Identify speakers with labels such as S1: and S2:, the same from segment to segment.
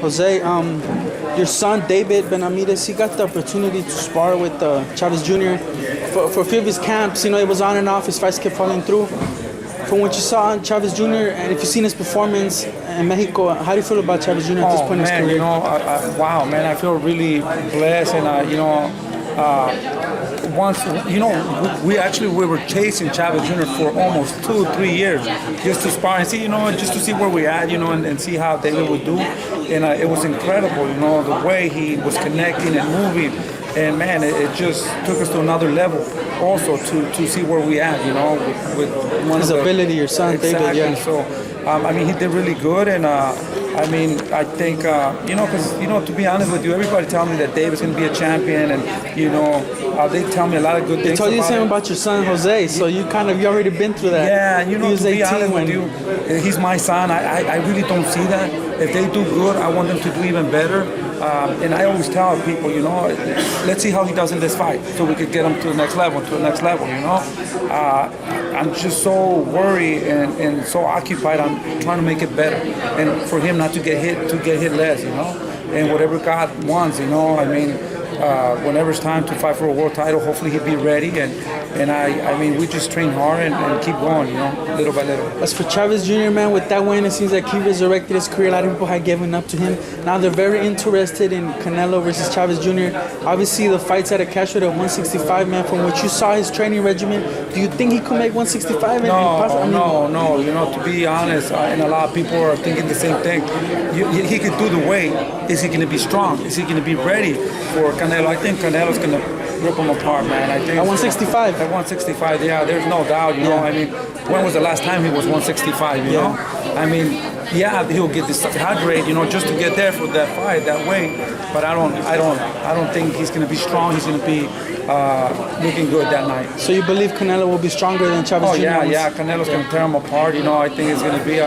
S1: Jose, your son David Benavidez, he got the opportunity to spar with Chavez Jr. For a few of his camps. It was on and off. His fights kept falling through. From what you saw on Chavez Jr. and if you've seen his performance in Mexico, how do you feel about Chavez Jr. at this point in his career?
S2: Wow, man, I feel really blessed, and once we were chasing Chavez Jr. for almost 2-3 years just to spar and see, just to see where we at, and see how David would do, and it was incredible, the way he was connecting and moving. And man, it just took us to another level also to see where we at, with one
S1: his ability, your son,
S2: exactly.
S1: David, yeah.
S2: So, he did really good, and I think, because, to be honest with you, everybody tells me that David's going to be a champion, and, they tell me a lot of good things.
S1: They told you the same about your son, Jose, so you already been through that.
S2: Yeah, to be honest with you, he's my son. I really don't see that. If they do good, I want them to do even better. And I always tell people, let's see how he does in this fight so we could get him to the next level, I'm just so worried and so occupied on trying to make it better. And for him not to get hit less, And whatever God wants, whenever it's time to fight for a world title, hopefully he'll be ready. And we just train hard and keep going, little by little.
S1: As for Chavez Jr., man, with that win, it seems like he resurrected his career. A lot of people had given up to him. Now they're very interested in Canelo versus Chavez Jr. Obviously, the fight's at a cash weight of 165, man. From what you saw, his training regimen, do you think he could make 165?
S2: No. To be honest, and a lot of people are thinking the same thing. He could do the weight. Is he going to be strong? Is he going to be ready for Canelo? I think Canelo's going to rip him apart, man. I think
S1: at 165.
S2: At 165, yeah. There's no doubt. When was the last time he was 165? You know. He'll get dehydrated, just to get there for that fight, that weight. But I don't think he's going to be strong. He's going to be looking good that night.
S1: So you believe Canelo will be stronger than Chavez Jr.?
S2: Yeah. Canelo's going to tear him apart. I think it's going to be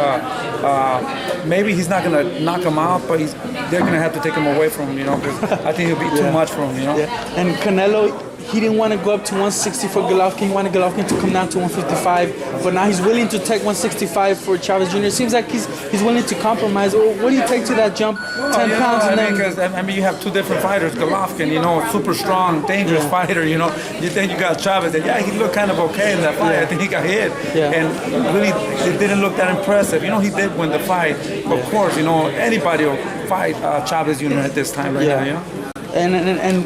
S2: maybe he's not going to knock him out, but they're going to have to take him away from him, because I think it'll be too much for him,
S1: Yeah. And Canelo, he didn't want to go up to 160 for Golovkin. He wanted Golovkin to come down to 155. But now he's willing to take 165 for Chavez Jr. It seems like he's willing to compromise. What do you take to that jump? 10 pounds?
S2: Because you have two different fighters. Golovkin, super strong, dangerous fighter. You think you got Chavez. And he looked kind of okay in that fight. I think he got hit. Yeah. And really, it didn't look that impressive. He did win the fight. But of course, anybody will fight Chavez Jr. at this time now.
S1: And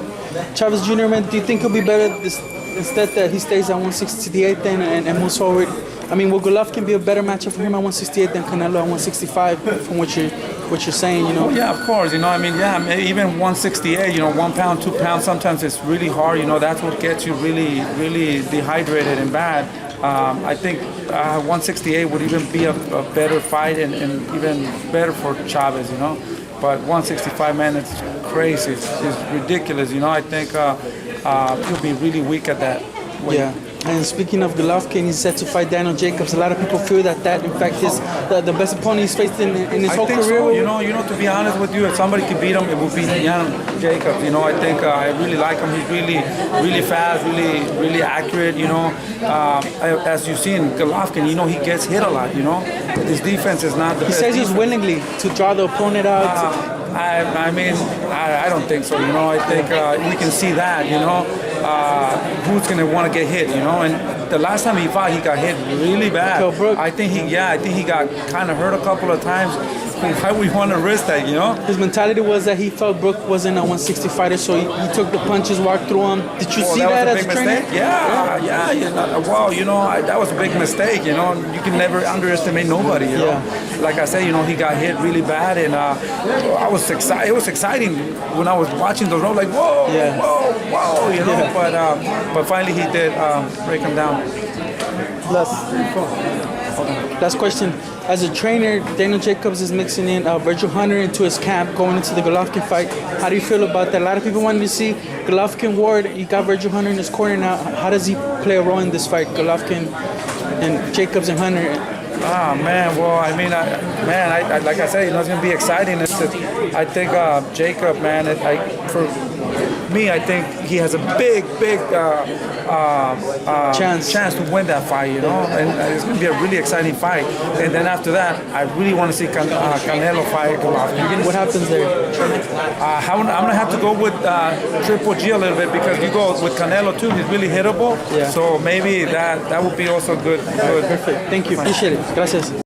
S1: Chavez Jr., man, do you think he'll be better instead that he stays at 168 then and moves forward? Will Golovkin be a better matchup for him at 168 than Canelo at 165 from what you're saying,
S2: Oh, yeah, of course. Even 168, 1 pound, 2 pounds, sometimes it's really hard. That's what gets you really, really dehydrated and bad. I think 168 would even be a better fight and even better for Chavez, But 165, man, it's crazy. It's ridiculous. I think he'll be really weak at that weight.
S1: Yeah. And speaking of Golovkin, he's set to fight Daniel Jacobs. A lot of people feel that in fact, is the best opponent he's faced in his whole career.
S2: So. To be honest with you, if somebody could beat him, it would be Daniel Jacobs. I think I really like him. He's really, really fast, really, really accurate. As you've seen, Golovkin, he gets hit a lot. His defense is not the best.
S1: He says he's willingly to draw the opponent out.
S2: I don't think so. I think we can see that. Who's going to want to get hit? And the last time he fought, he got hit really bad. I think he got kind of hurt a couple of times. Why would we want to risk that,
S1: His mentality was that he felt Brook wasn't a 160 fighter, so he took the punches, walked through him. Did you see that as a trainer?
S2: Yeah. Well, that was a big mistake, You can never underestimate nobody, Like I said, he got hit really bad, and I was excited. It was exciting when I was watching those rounds, like, whoa, But finally he did break him down.
S1: Last question. As a trainer, Daniel Jacobs is mixing in Virgil Hunter into his camp going into the Golovkin fight. How do you feel about that? A lot of people wanted to see Golovkin Ward. You got Virgil Hunter in his corner now. How does he play a role in this fight? Golovkin and Jacobs and Hunter.
S2: Man. Well, like I said, it's going to be exciting. I think Jacob, man, me, I think he has a big chance to win that fight, you know, and it's going to be a really exciting fight. And then after that, I really want to see Canelo fight Golovkin.
S1: What happens there?
S2: I'm going to have to go with Triple G a little bit because you go with Canelo too. He's really hittable,
S1: Yeah.
S2: so maybe that would be also good.
S1: Perfect. Thank you. Appreciate it. Gracias.